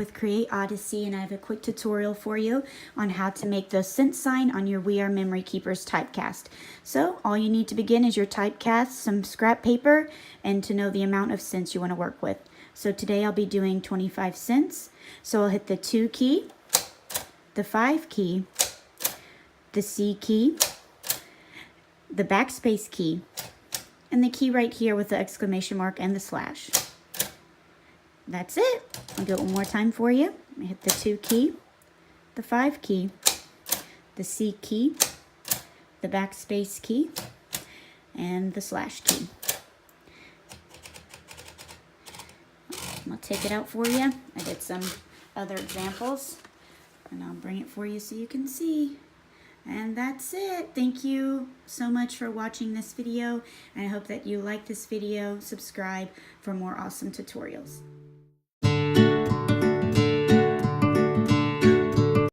with Create Odyssey, and I have a quick tutorial for you on how to make the cent sign on your We Are Memory Keepers typecast. So all you need to begin is your typecast, some scrap paper, and to know the amount of cents you want to work with. So today I'll be doing 25 cents. So I'll hit the 2 key, the 5 key, the C key, the backspace key, and the key right here with the exclamation mark and the slash. That's it. I'll do it one more time for you. I hit the 2 key, the 5 key, the C key, the backspace key, and the slash key. I'll take it out for you. I did some other examples, and I'll bring it for you so you can see. And that's it. Thank you so much for watching this video, and I hope that you like this video. Subscribe for more awesome tutorials.